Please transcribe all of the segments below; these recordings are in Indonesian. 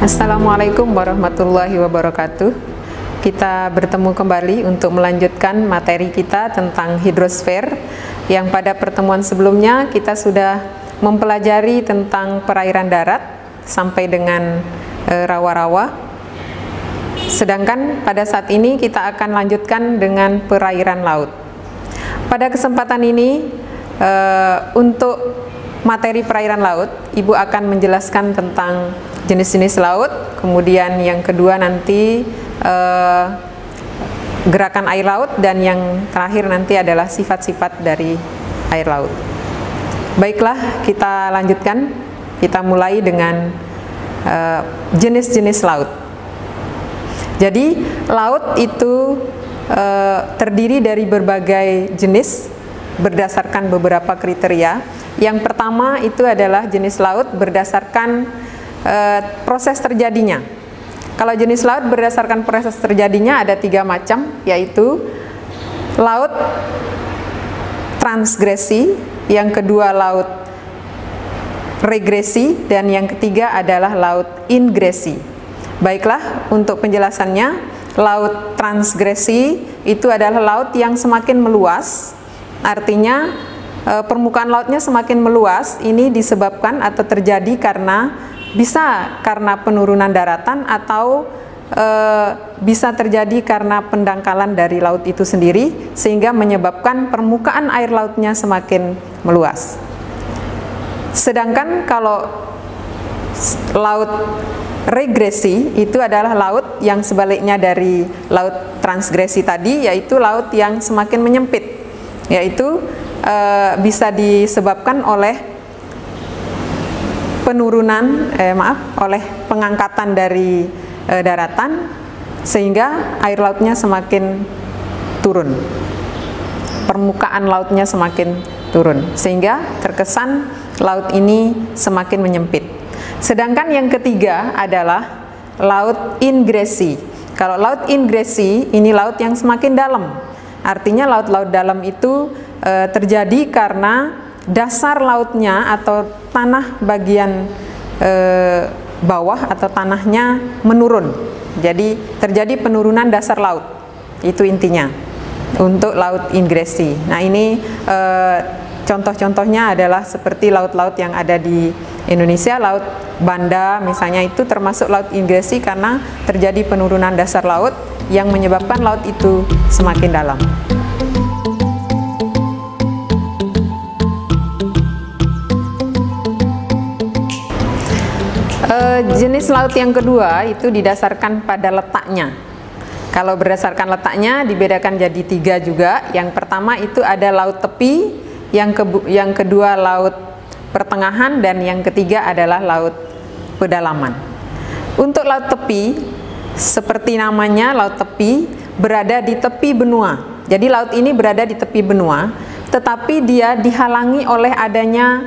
Assalamualaikum warahmatullahi wabarakatuh. Kita bertemu kembali untuk melanjutkan materi kita tentang hidrosfer, yang pada pertemuan sebelumnya kita sudah mempelajari tentang perairan darat sampai dengan rawa-rawa. Sedangkan pada saat ini kita akan lanjutkan dengan perairan laut. Pada kesempatan ini untuk materi perairan laut, Ibu akan menjelaskan tentang jenis-jenis laut, kemudian yang kedua nanti gerakan air laut, dan yang terakhir nanti adalah sifat-sifat dari air laut. Baiklah, kita lanjutkan. Kita mulai dengan jenis-jenis laut. Jadi laut itu terdiri dari berbagai jenis berdasarkan beberapa kriteria. Yang pertama itu adalah jenis laut berdasarkan proses terjadinya. Kalau jenis laut berdasarkan proses terjadinya ada 3 macam, yaitu laut transgresi, yang kedua laut regresi, dan yang ketiga adalah laut ingresi. Baiklah, untuk penjelasannya, laut transgresi itu adalah laut yang semakin meluas, artinya permukaan lautnya semakin meluas. Ini disebabkan atau terjadi bisa karena penurunan daratan, atau bisa terjadi karena pendangkalan dari laut itu sendiri, sehingga menyebabkan permukaan air lautnya semakin meluas. Sedangkan kalau laut regresi itu adalah laut yang sebaliknya dari laut transgresi tadi, yaitu laut yang semakin menyempit, yaitu bisa disebabkan oleh oleh pengangkatan dari daratan, sehingga air lautnya semakin turun, permukaan lautnya semakin turun, sehingga terkesan laut ini semakin menyempit. Sedangkan yang ketiga adalah laut ingresi. Kalau laut ingresi ini laut yang semakin dalam, artinya laut-laut dalam itu terjadi karena dasar lautnya atau tanah bagian bawah atau tanahnya menurun. Jadi terjadi penurunan dasar laut. Itu intinya untuk laut ingresi. Nah, ini contoh-contohnya adalah seperti laut-laut yang ada di Indonesia. Laut Banda misalnya itu termasuk laut ingresi karena terjadi penurunan dasar laut yang menyebabkan laut itu semakin dalam. Jenis laut yang kedua itu didasarkan pada letaknya. Kalau berdasarkan letaknya dibedakan jadi 3 juga. Yang pertama itu ada laut tepi, yang kedua laut pertengahan, dan yang ketiga adalah laut pedalaman. Untuk laut tepi, seperti namanya, laut tepi berada di tepi benua. Jadi laut ini berada di tepi benua, tetapi dia dihalangi oleh adanya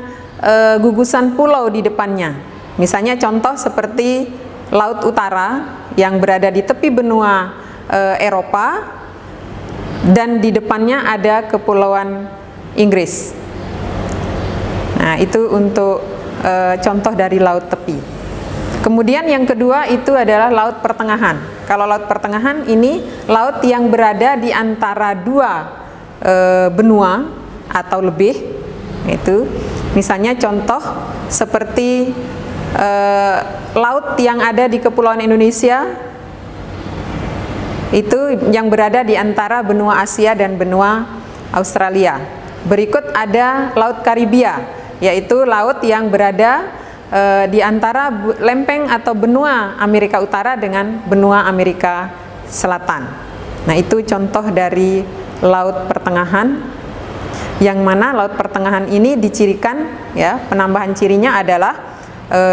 gugusan pulau di depannya. Misalnya contoh seperti Laut Utara yang berada di tepi benua Eropa, dan di depannya ada Kepulauan Inggris. Nah, itu untuk contoh dari laut tepi. Kemudian yang kedua itu adalah laut pertengahan. Kalau laut pertengahan ini laut yang berada di antara 2 benua atau lebih. Itu misalnya contoh seperti laut yang ada di Kepulauan Indonesia, itu yang berada di antara benua Asia dan benua Australia. Berikut ada Laut Karibia, yaitu laut yang berada di antara lempeng atau benua Amerika Utara dengan benua Amerika Selatan. Nah, itu contoh dari laut pertengahan, yang mana laut pertengahan ini dicirikan, ya, penambahan cirinya adalah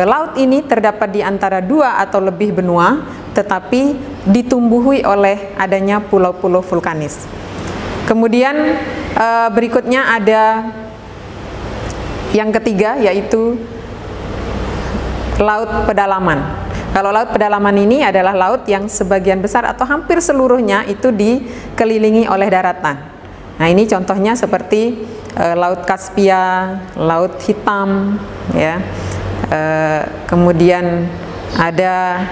laut ini terdapat di antara 2 atau lebih benua, tetapi ditumbuhi oleh adanya pulau-pulau vulkanis. Kemudian berikutnya ada yang ketiga, yaitu laut pedalaman. Kalau laut pedalaman ini adalah laut yang sebagian besar atau hampir seluruhnya itu dikelilingi oleh daratan. Nah, ini contohnya seperti Laut Kaspia, Laut Hitam, ya. Kemudian ada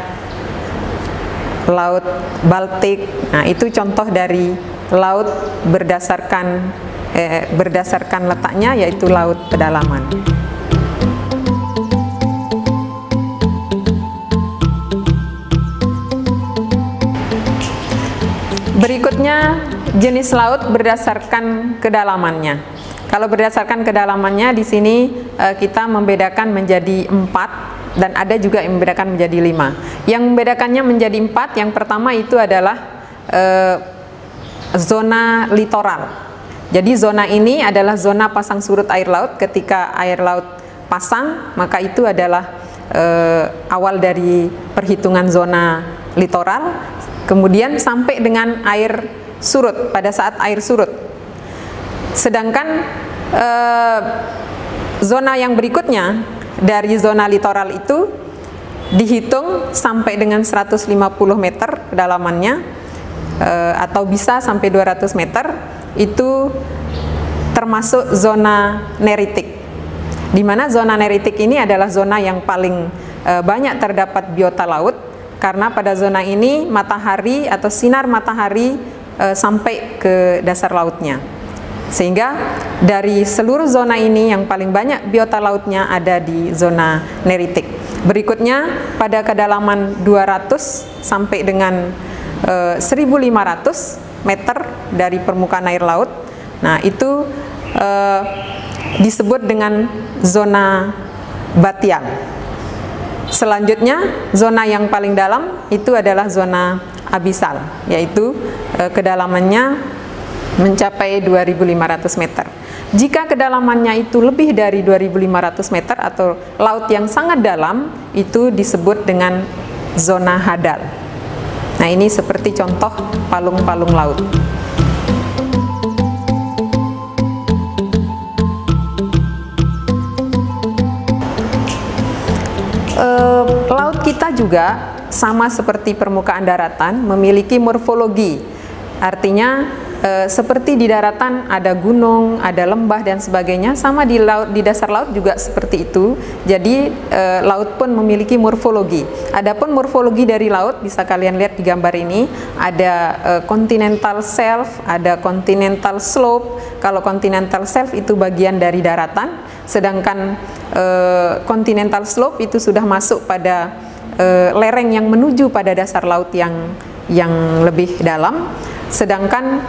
Laut Baltik. Nah, itu contoh dari laut berdasarkan letaknya, yaitu laut pedalaman. Berikutnya jenis laut berdasarkan kedalamannya. Kalau berdasarkan kedalamannya di sini kita membedakan menjadi 4 dan ada juga yang membedakan menjadi 5. Yang membedakannya menjadi 4, yang pertama itu adalah zona litoral. Jadi zona ini adalah zona pasang surut air laut. Ketika air laut pasang, maka itu adalah awal dari perhitungan zona litoral. Kemudian sampai dengan air surut, pada saat air surut. Sedangkan zona yang berikutnya dari zona litoral itu dihitung sampai dengan 150 meter kedalamannya, atau bisa sampai 200 meter, itu termasuk zona neritik. Di mana zona neritik ini adalah zona yang paling banyak terdapat biota laut, karena pada zona ini matahari atau sinar matahari sampai ke dasar lautnya. Sehingga dari seluruh zona ini yang paling banyak biota lautnya ada di zona neritik. Berikutnya pada kedalaman 200 sampai dengan 1500 meter dari permukaan air laut. Nah, itu disebut dengan zona batian. Selanjutnya, zona yang paling dalam itu adalah zona abisal, yaitu kedalamannya mencapai 2500 meter. Jika kedalamannya itu lebih dari 2500 meter atau laut yang sangat dalam, itu disebut dengan zona hadal. Nah, ini seperti contoh palung-palung laut. Laut kita juga sama seperti permukaan daratan memiliki morfologi. Artinya seperti di daratan ada gunung, ada lembah dan sebagainya, sama di laut, di dasar laut juga seperti itu. Jadi laut pun memiliki morfologi. Adapun morfologi dari laut bisa kalian lihat di gambar ini, ada continental shelf, ada continental slope. Kalau continental shelf itu bagian dari daratan, sedangkan continental slope itu sudah masuk pada lereng yang menuju pada dasar laut yang lebih dalam. Sedangkan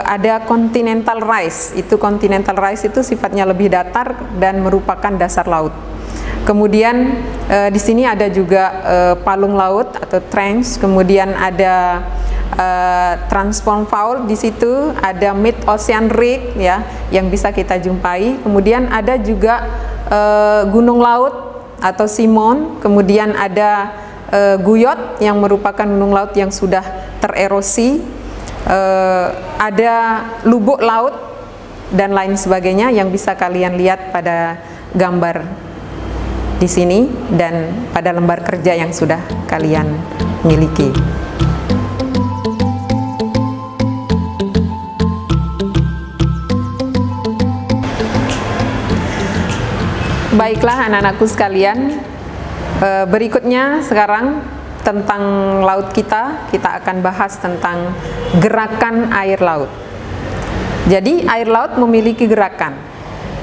ada continental rise. Itu continental rise itu sifatnya lebih datar dan merupakan dasar laut. Kemudian di sini ada juga palung laut atau trench. Kemudian ada transform fault di situ, ada mid ocean ridge ya yang bisa kita jumpai. Kemudian ada juga gunung laut atau simon. Kemudian ada guyot yang merupakan gunung laut yang sudah tererosi. Ada lubuk laut dan lain sebagainya yang bisa kalian lihat pada gambar di sini dan pada lembar kerja yang sudah kalian miliki. Baiklah anak-anakku sekalian, berikutnya sekarang tentang laut kita akan bahas tentang gerakan air laut. Jadi air laut memiliki gerakan.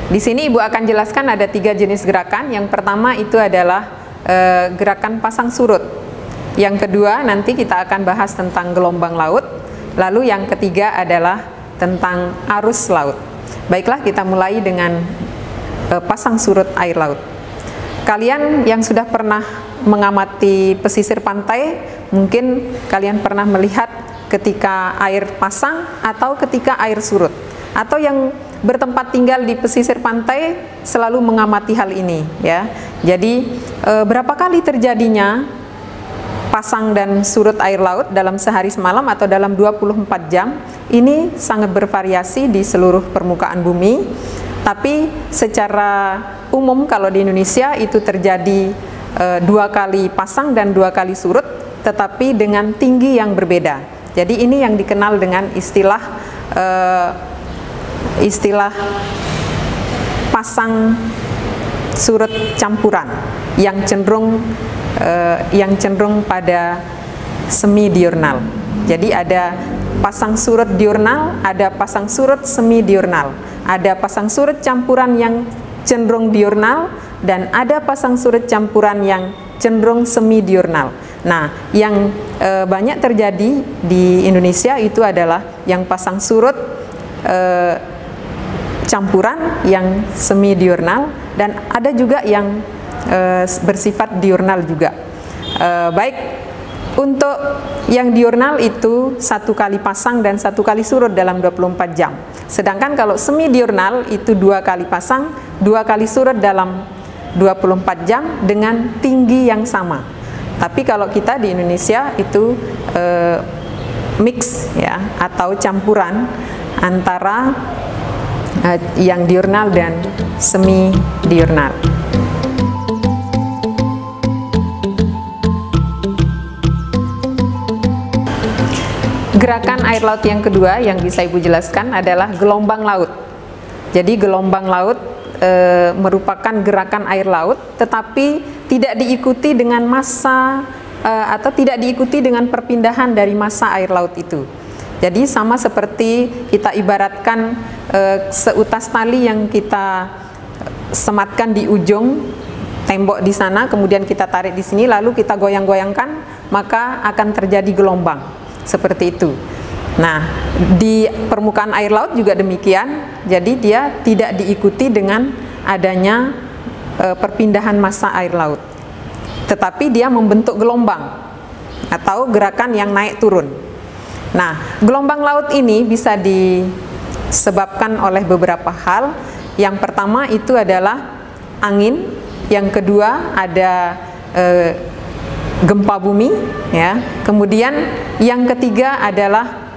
Di sini Ibu akan jelaskan ada 3 jenis gerakan. Yang pertama itu adalah gerakan pasang surut. Yang kedua nanti kita akan bahas tentang gelombang laut. Lalu yang ketiga adalah tentang arus laut. Baiklah, kita mulai dengan pasang surut air laut. Kalian yang sudah pernah mengamati pesisir pantai, mungkin kalian pernah melihat ketika air pasang atau ketika air surut. Atau yang bertempat tinggal di pesisir pantai selalu mengamati hal ini ya. Jadi berapa kali terjadinya pasang dan surut air laut dalam sehari semalam atau dalam 24 jam, ini sangat bervariasi di seluruh permukaan bumi. Tapi secara umum kalau di Indonesia itu terjadi 2 kali pasang dan 2 kali surut, tetapi dengan tinggi yang berbeda. Jadi ini yang dikenal dengan istilah pasang surut campuran, yang cenderung yang cenderung pada semi diurnal. Jadi ada pasang surut diurnal, ada pasang surut semi diurnal, ada pasang surut campuran yang cenderung diurnal, dan ada pasang surut campuran yang cenderung semi diurnal. Nah, yang banyak terjadi di Indonesia itu adalah yang pasang surut campuran yang semi diurnal, dan ada juga yang bersifat diurnal juga. Baik, untuk yang diurnal itu 1 kali pasang dan 1 kali surut dalam 24 jam. Sedangkan kalau semi diurnal itu 2 kali pasang, 2 kali surut dalam 24 jam dengan tinggi yang sama. Tapi kalau kita di Indonesia itu mix ya, atau campuran antara yang diurnal dan semi diurnal. Gerakan air laut yang kedua yang bisa Ibu jelaskan adalah gelombang laut. Jadi gelombang laut merupakan gerakan air laut, tetapi tidak diikuti dengan massa atau tidak diikuti dengan perpindahan dari massa air laut itu. Jadi sama seperti kita ibaratkan seutas tali yang kita sematkan di ujung tembok di sana, kemudian kita tarik di sini, lalu kita goyang-goyangkan, maka akan terjadi gelombang seperti itu. Nah, di permukaan air laut juga demikian. Jadi dia tidak diikuti dengan adanya perpindahan massa air laut, tetapi dia membentuk gelombang atau gerakan yang naik turun. Nah, gelombang laut ini bisa disebabkan oleh beberapa hal. Yang pertama itu adalah angin, yang kedua ada gempa bumi, ya. Kemudian yang ketiga adalah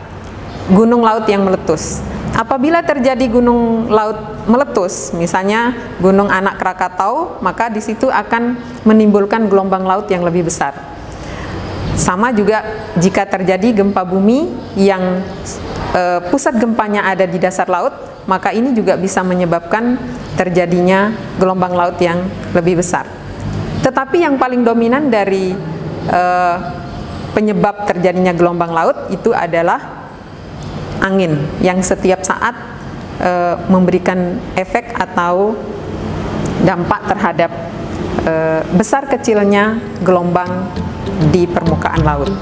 gunung laut yang meletus. Apabila terjadi gunung laut meletus, misalnya Gunung Anak Krakatau, maka di situ akan menimbulkan gelombang laut yang lebih besar. Sama juga jika terjadi gempa bumi yang pusat gempanya ada di dasar laut, maka ini juga bisa menyebabkan terjadinya gelombang laut yang lebih besar. Tetapi yang paling dominan dari penyebab terjadinya gelombang laut itu adalah angin yang setiap saat memberikan efek atau dampak terhadap besar kecilnya gelombang di permukaan laut.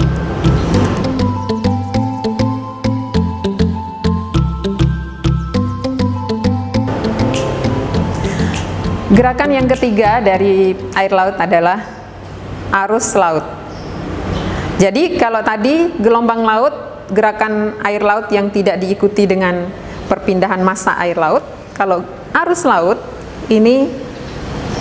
Gerakan yang ketiga dari air laut adalah arus laut. Jadi kalau tadi gelombang laut, gerakan air laut yang tidak diikuti dengan perpindahan massa air laut, kalau arus laut ini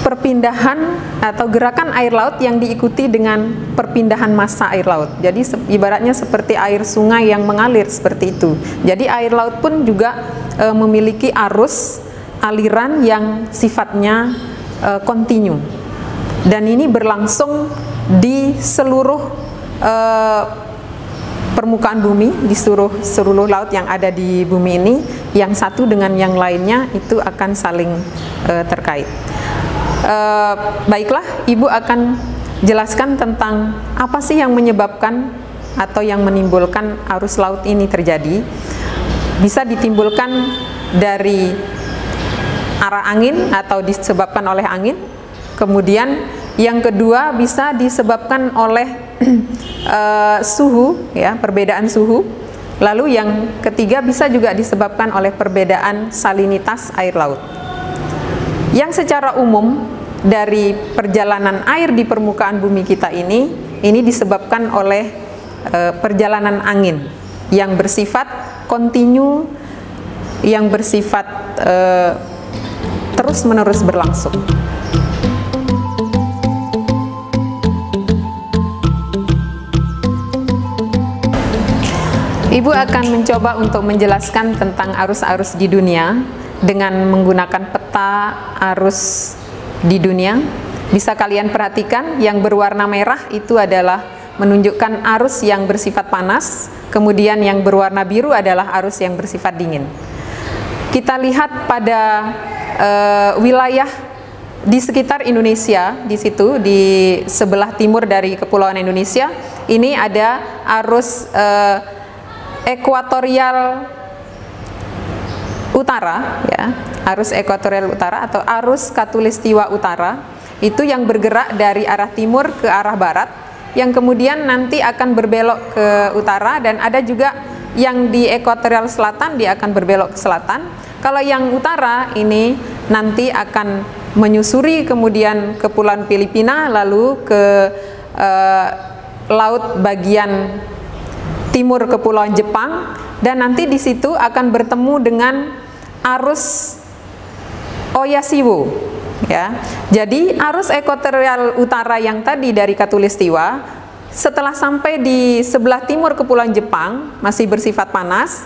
perpindahan atau gerakan air laut yang diikuti dengan perpindahan massa air laut. Jadi ibaratnya seperti air sungai yang mengalir seperti itu. Jadi air laut pun juga memiliki arus aliran yang sifatnya kontinu, dan ini berlangsung di seluruh permukaan bumi, di seluruh laut yang ada di bumi ini, yang satu dengan yang lainnya itu akan saling terkait. Baiklah, Ibu akan jelaskan tentang apa sih yang menyebabkan atau yang menimbulkan arus laut ini terjadi. Bisa ditimbulkan dari arah angin atau disebabkan oleh angin. Kemudian yang kedua bisa disebabkan oleh suhu, ya, perbedaan suhu. Lalu yang ketiga bisa juga disebabkan oleh perbedaan salinitas air laut. Yang secara umum dari perjalanan air di permukaan bumi kita ini disebabkan oleh perjalanan angin yang bersifat kontinu, yang bersifat terus-menerus berlangsung. Ibu akan mencoba untuk menjelaskan tentang arus-arus di dunia dengan menggunakan peta arus di dunia. Bisa kalian perhatikan yang berwarna merah itu adalah menunjukkan arus yang bersifat panas, kemudian yang berwarna biru adalah arus yang bersifat dingin. Kita lihat pada wilayah di sekitar Indonesia, di situ di sebelah timur dari Kepulauan Indonesia, ini ada arus ekuatorial utara, ya, arus ekuatorial utara atau arus Khatulistiwa Utara, itu yang bergerak dari arah timur ke arah barat, yang kemudian nanti akan berbelok ke utara, dan ada juga yang di ekuatorial selatan dia akan berbelok ke selatan. Kalau yang utara ini nanti akan menyusuri kemudian Kepulauan Filipina lalu ke laut bagian timur Kepulauan Jepang, dan nanti di situ akan bertemu dengan arus Oyashio, ya. Jadi arus ekuatorial utara yang tadi dari Khatulistiwa, setelah sampai di sebelah timur Kepulauan Jepang masih bersifat panas,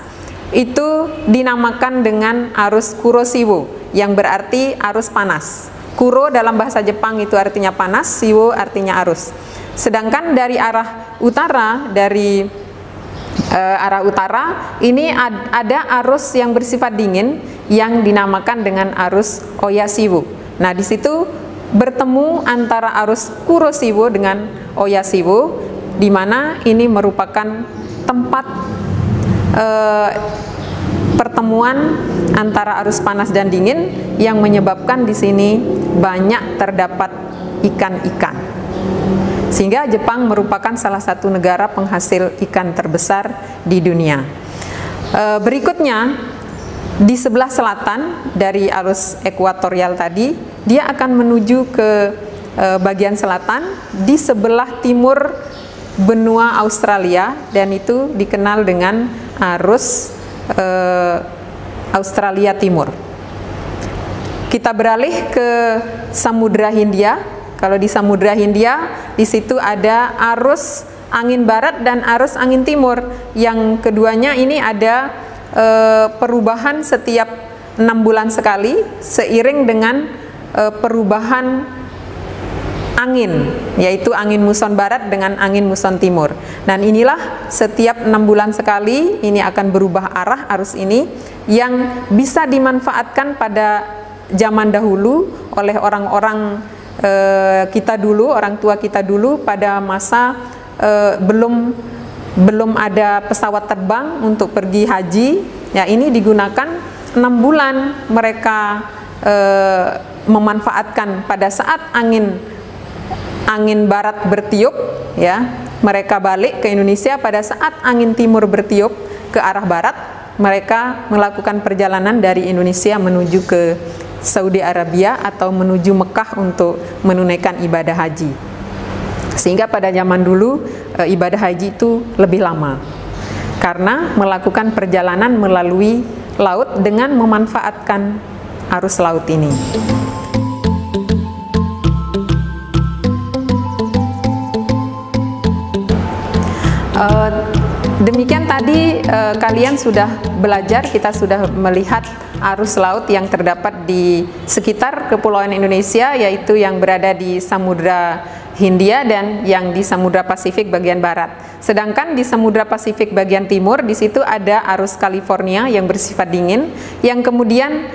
itu dinamakan dengan arus Kuroshio, yang berarti arus panas. Kuro dalam bahasa Jepang itu artinya panas, shiwo artinya arus. Sedangkan dari arah utara, dari arah utara ini ada arus yang bersifat dingin yang dinamakan dengan arus Oyashio. Nah, di situ bertemu antara arus Kuroshio dengan Oyashio, di mana ini merupakan tempat pertemuan antara arus panas dan dingin yang menyebabkan di sini banyak terdapat ikan-ikan. Sehingga Jepang merupakan salah satu negara penghasil ikan terbesar di dunia. Berikutnya, di sebelah selatan dari arus ekuatorial tadi, dia akan menuju ke bagian selatan di sebelah timur benua Australia, dan itu dikenal dengan arus Australia Timur. Kita beralih ke Samudra Hindia. Kalau di Samudra Hindia, di situ ada arus angin barat dan arus angin timur. Yang keduanya ini ada perubahan setiap 6 bulan sekali, seiring dengan perubahan angin, yaitu angin muson barat dengan angin muson timur. Dan inilah setiap 6 bulan sekali ini akan berubah arah arus ini, yang bisa dimanfaatkan pada zaman dahulu oleh orang-orang kita dulu, orang tua kita dulu pada masa belum ada pesawat terbang untuk pergi haji. Ya, ini digunakan 6 bulan mereka memanfaatkan pada saat angin barat bertiup, ya, mereka balik ke Indonesia. Pada saat angin timur bertiup ke arah barat, mereka melakukan perjalanan dari Indonesia menuju ke Saudi Arabia atau menuju Mekah untuk menunaikan ibadah haji. Sehingga pada zaman dulu ibadah haji itu lebih lama karena melakukan perjalanan melalui laut dengan memanfaatkan arus laut ini. Demikian tadi kalian sudah belajar, kita sudah melihat arus laut yang terdapat di sekitar Kepulauan Indonesia, yaitu yang berada di Samudra Hindia dan yang di Samudra Pasifik bagian barat. Sedangkan di Samudra Pasifik bagian timur, di situ ada arus California yang bersifat dingin, yang kemudian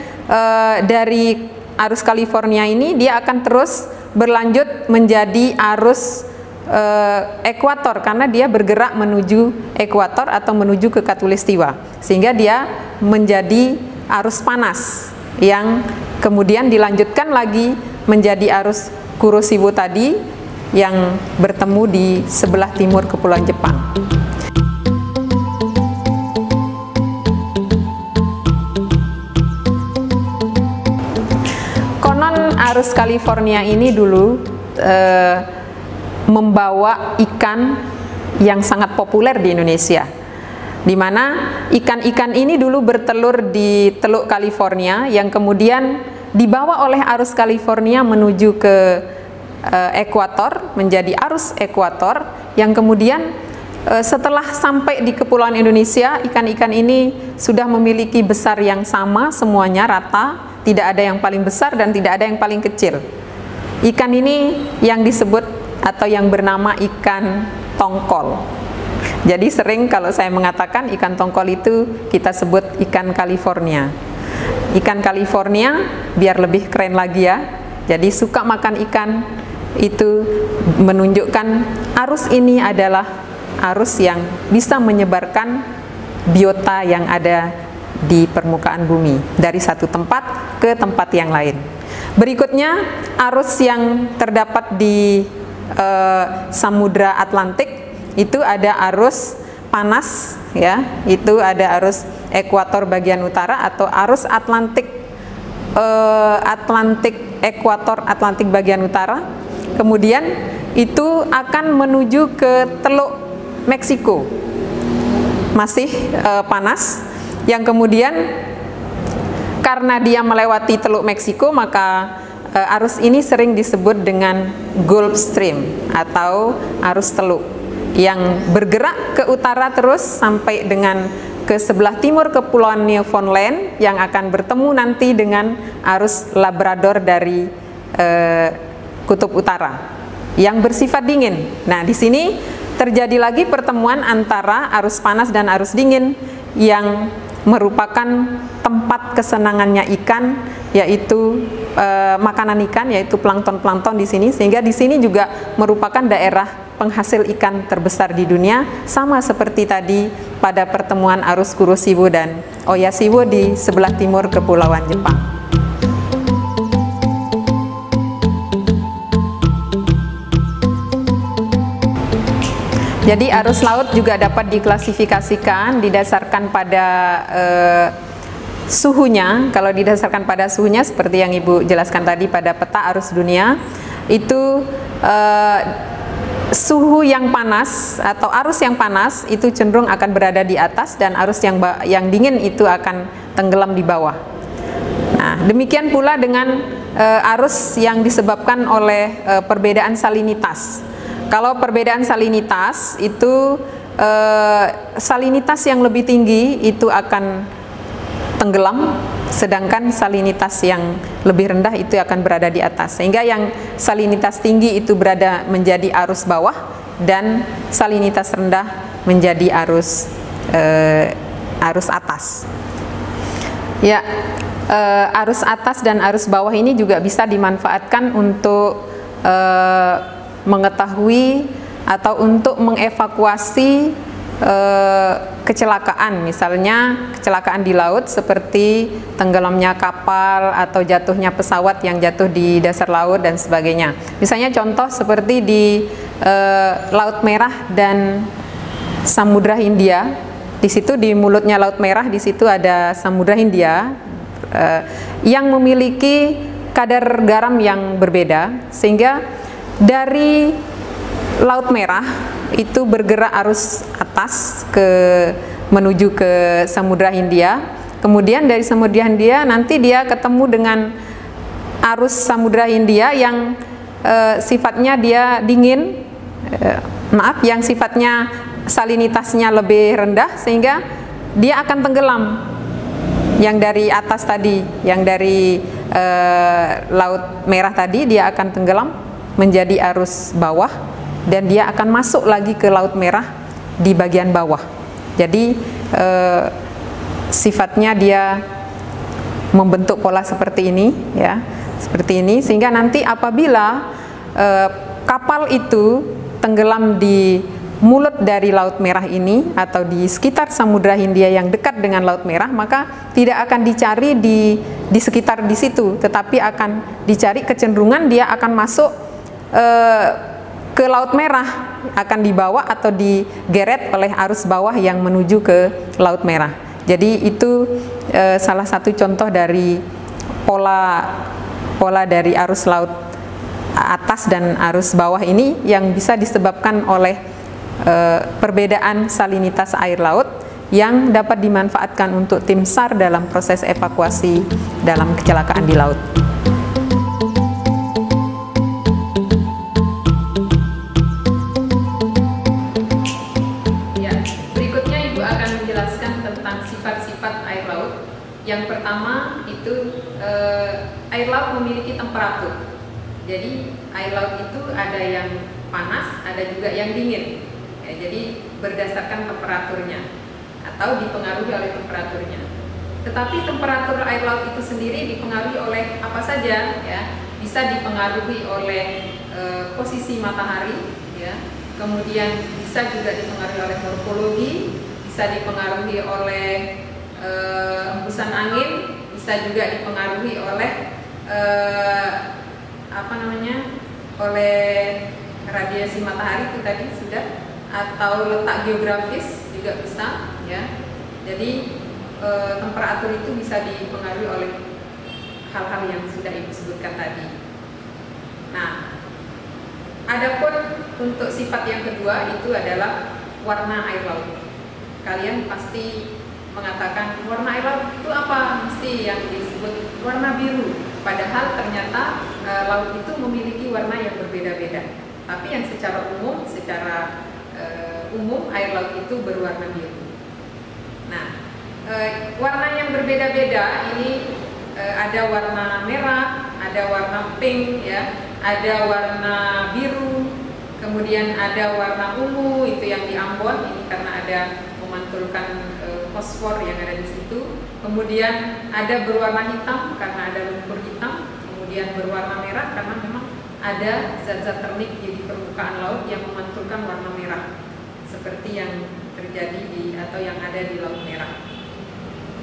dari arus California ini dia akan terus berlanjut menjadi arus ekuator, karena dia bergerak menuju ekuator atau menuju ke Khatulistiwa, sehingga dia menjadi arus panas yang kemudian dilanjutkan lagi menjadi arus Kuroshio tadi yang bertemu di sebelah timur Kepulauan Jepang. Konon arus California ini dulu membawa ikan yang sangat populer di Indonesia, di mana ikan-ikan ini dulu bertelur di Teluk California yang kemudian dibawa oleh arus California menuju ke ekuator, menjadi arus ekuator, yang kemudian setelah sampai di Kepulauan Indonesia, ikan-ikan ini sudah memiliki besar yang sama, semuanya rata, tidak ada yang paling besar dan tidak ada yang paling kecil. Ikan ini yang disebut atau yang bernama ikan tongkol. Jadi sering kalau saya mengatakan ikan tongkol itu kita sebut ikan California. Ikan California, biar lebih keren lagi ya, Jadi suka makan ikan itu menunjukkan arus ini adalah arus yang bisa menyebarkan biota yang ada di permukaan bumi dari satu tempat ke tempat yang lain. Berikutnya, arus yang terdapat di Samudra Atlantik itu ada arus panas, ya, itu ada arus ekuator bagian utara atau arus Atlantik ekuator Atlantik bagian utara. Kemudian itu akan menuju ke Teluk Meksiko, masih panas, yang kemudian karena dia melewati Teluk Meksiko maka arus ini sering disebut dengan Gulf Stream atau arus teluk yang bergerak ke utara terus sampai dengan ke sebelah timur Kepulauan Newfoundland yang akan bertemu nanti dengan arus Labrador dari Kutub Utara yang bersifat dingin. Nah, di sini terjadi lagi pertemuan antara arus panas dan arus dingin yang merupakan tempat kesenangannya ikan, yaitu makanan ikan, yaitu plankton-plankton di sini, sehingga di sini juga merupakan daerah penghasil ikan terbesar di dunia, sama seperti tadi pada pertemuan arus Kuroshio dan Oyashio di sebelah timur Kepulauan Jepang. Jadi arus laut juga dapat diklasifikasikan didasarkan pada suhunya. Kalau didasarkan pada suhunya seperti yang Ibu jelaskan tadi pada peta arus dunia, itu suhu yang panas atau arus yang panas itu cenderung akan berada di atas dan arus yang dingin itu akan tenggelam di bawah. Nah, demikian pula dengan arus yang disebabkan oleh perbedaan salinitas. Kalau perbedaan salinitas itu salinitas yang lebih tinggi itu akan tenggelam, sedangkan salinitas yang lebih rendah itu akan berada di atas, sehingga yang salinitas tinggi itu berada menjadi arus bawah dan salinitas rendah menjadi arus atas. Ya, arus atas dan arus bawah ini juga bisa dimanfaatkan untuk mengetahui atau untuk mengevakuasi kecelakaan, misalnya kecelakaan di laut seperti tenggelamnya kapal atau jatuhnya pesawat yang jatuh di dasar laut dan sebagainya. Misalnya contoh seperti di Laut Merah dan Samudra Hindia. Di situ di mulutnya Laut Merah, di situ ada Samudra Hindia yang memiliki kadar garam yang berbeda, sehingga dari Laut Merah itu bergerak arus atas menuju ke Samudra Hindia. Kemudian dari Samudra Hindia nanti dia ketemu dengan arus Samudra Hindia yang sifatnya dia dingin, yang sifatnya salinitasnya lebih rendah, sehingga dia akan tenggelam. Yang dari atas tadi, yang dari Laut Merah tadi, dia akan tenggelam menjadi arus bawah dan dia akan masuk lagi ke Laut Merah di bagian bawah. Jadi sifatnya dia membentuk pola seperti ini, ya, seperti ini, sehingga nanti apabila kapal itu tenggelam di mulut dari Laut Merah ini atau di sekitar Samudra Hindia yang dekat dengan Laut Merah, maka tidak akan dicari di sekitar di situ, tetapi akan dicari kecenderungan dia akan masuk ke Laut Merah, akan dibawa atau digeret oleh arus bawah yang menuju ke Laut Merah. Jadi itu salah satu contoh dari pola dari arus laut atas dan arus bawah ini yang bisa disebabkan oleh perbedaan salinitas air laut yang dapat dimanfaatkan untuk tim SAR dalam proses evakuasi dalam kecelakaan di laut. Yang pertama itu air laut memiliki temperatur. Jadi air laut itu ada yang panas, ada juga yang dingin. Ya, jadi berdasarkan temperaturnya atau dipengaruhi oleh temperaturnya. Tetapi temperatur air laut itu sendiri dipengaruhi oleh apa saja? Ya, bisa dipengaruhi oleh posisi matahari, ya. Kemudian bisa juga dipengaruhi oleh morfologi, bisa dipengaruhi oleh hembusan angin, bisa juga dipengaruhi oleh oleh radiasi matahari itu tadi sudah, atau letak geografis juga bisa, ya. Jadi temperatur itu bisa dipengaruhi oleh hal-hal yang sudah Ibu sebutkan tadi. Nah, adapun untuk sifat yang kedua itu adalah warna air laut. Kalian pasti mengatakan warna air laut itu apa? Mesti yang disebut warna biru. Padahal ternyata laut itu memiliki warna yang berbeda-beda. Tapi yang secara umum air laut itu berwarna biru. Nah, warna yang berbeda-beda ini ada warna merah, ada warna pink, ya, ada warna biru, kemudian ada warna ungu itu yang di Ambon ini karena ada memantulkan fosfor yang ada di situ. Kemudian ada berwarna hitam karena ada lumpur hitam, kemudian berwarna merah karena memang ada zat-zat termik di permukaan laut yang memantulkan warna merah seperti yang terjadi atau yang ada di Laut Merah.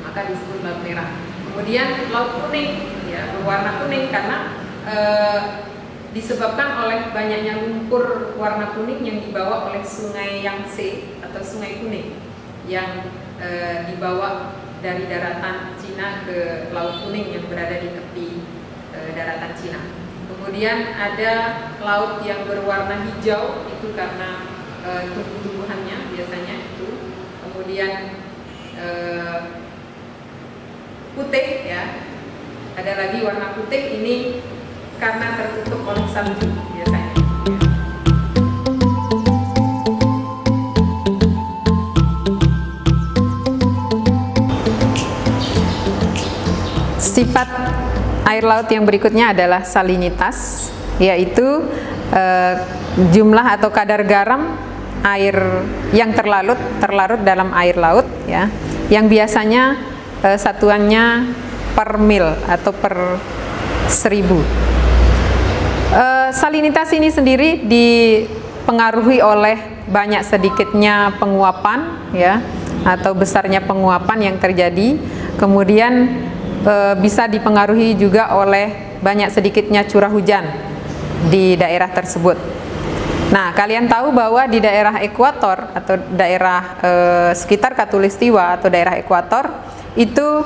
Maka disebut laut merah. Kemudian laut kuning, ya, berwarna kuning karena disebabkan oleh banyaknya lumpur warna kuning yang dibawa oleh sungai Yangtze atau sungai kuning yang dibawa dari daratan Cina ke laut kuning yang berada di tepi daratan Cina. Kemudian ada laut yang berwarna hijau itu karena tumbuh-tumbuhannya biasanya itu. Kemudian putih, ya, ada lagi warna putih ini karena tertutup oleh salju biasanya. Sifat air laut yang berikutnya adalah salinitas, yaitu jumlah atau kadar garam air yang terlarut dalam air laut, ya, yang biasanya satuannya per mil atau per 1000. Salinitas ini sendiri dipengaruhi oleh banyak sedikitnya penguapan, ya, atau besarnya penguapan yang terjadi. Kemudian bisa dipengaruhi juga oleh banyak sedikitnya curah hujan di daerah tersebut. Nah, kalian tahu bahwa di daerah ekuator atau daerah sekitar Khatulistiwa atau daerah ekuator itu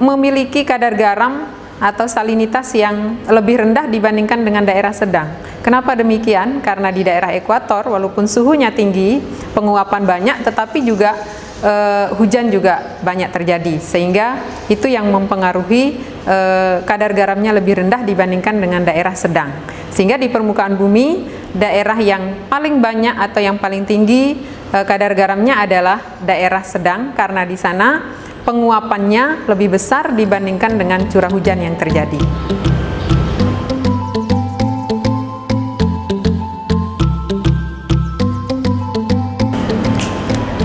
memiliki kadar garam atau salinitas yang lebih rendah dibandingkan dengan daerah sedang. Kenapa demikian? Karena di daerah ekuator walaupun suhunya tinggi, penguapan banyak, tetapi juga hujan juga banyak terjadi, sehingga itu yang mempengaruhi kadar garamnya lebih rendah dibandingkan dengan daerah sedang. Sehingga di permukaan bumi, daerah yang paling banyak atau yang paling tinggi kadar garamnya adalah daerah sedang, karena di sana penguapannya lebih besar dibandingkan dengan curah hujan yang terjadi.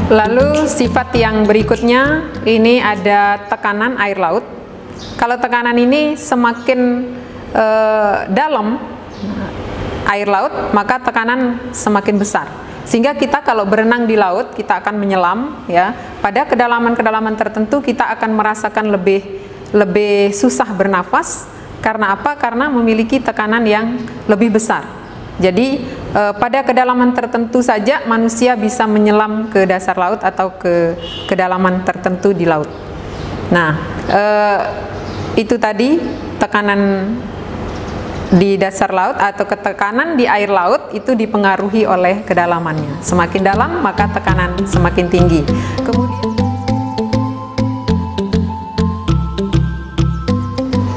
Lalu sifat yang berikutnya ini ada tekanan air laut. Kalau tekanan ini semakin dalam air laut, maka tekanan semakin besar. Sehingga kita kalau berenang di laut, kita akan menyelam, ya. Pada kedalaman-kedalaman tertentu kita akan merasakan lebih susah bernafas. Karena apa? Karena memiliki tekanan yang lebih besar. Jadi pada kedalaman tertentu saja manusia bisa menyelam ke dasar laut atau ke kedalaman tertentu di laut. Nah, itu tadi tekanan di dasar laut atau ketekanan di air laut itu dipengaruhi oleh kedalamannya. Semakin dalam maka tekanan semakin tinggi. Kemudian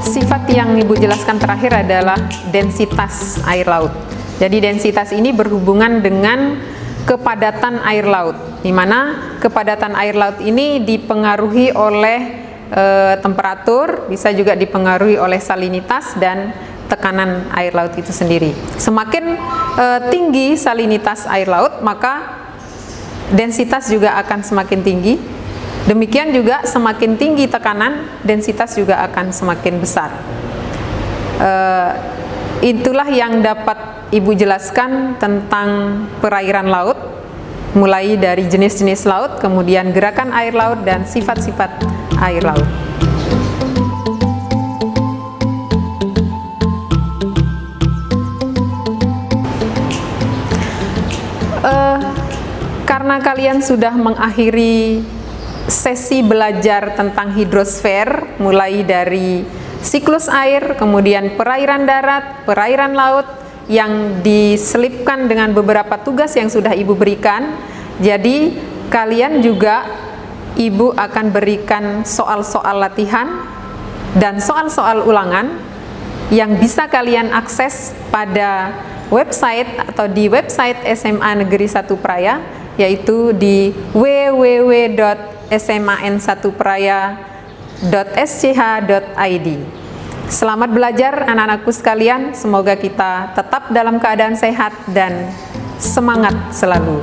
sifat yang Ibu jelaskan terakhir adalah densitas air laut. Jadi densitas ini berhubungan dengan kepadatan air laut, di mana kepadatan air laut ini dipengaruhi oleh temperatur, bisa juga dipengaruhi oleh salinitas dan tekanan air laut itu sendiri. Semakin tinggi salinitas air laut, maka densitas juga akan semakin tinggi. Demikian juga semakin tinggi tekanan, densitas juga akan semakin besar. Itulah yang dapat Ibu jelaskan tentang perairan laut, mulai dari jenis-jenis laut, kemudian gerakan air laut dan sifat-sifat air laut. Karena kalian sudah mengakhiri sesi belajar tentang hidrosfer, mulai dari siklus air, kemudian perairan darat, perairan laut, yang diselipkan dengan beberapa tugas yang sudah Ibu berikan. Jadi kalian juga, Ibu akan berikan soal-soal latihan dan soal-soal ulangan yang bisa kalian akses pada website atau di website SMA Negeri 1 Praia, yaitu di www.sman1praya.sch.id. Selamat belajar anak-anakku sekalian, semoga kita tetap dalam keadaan sehat dan semangat selalu.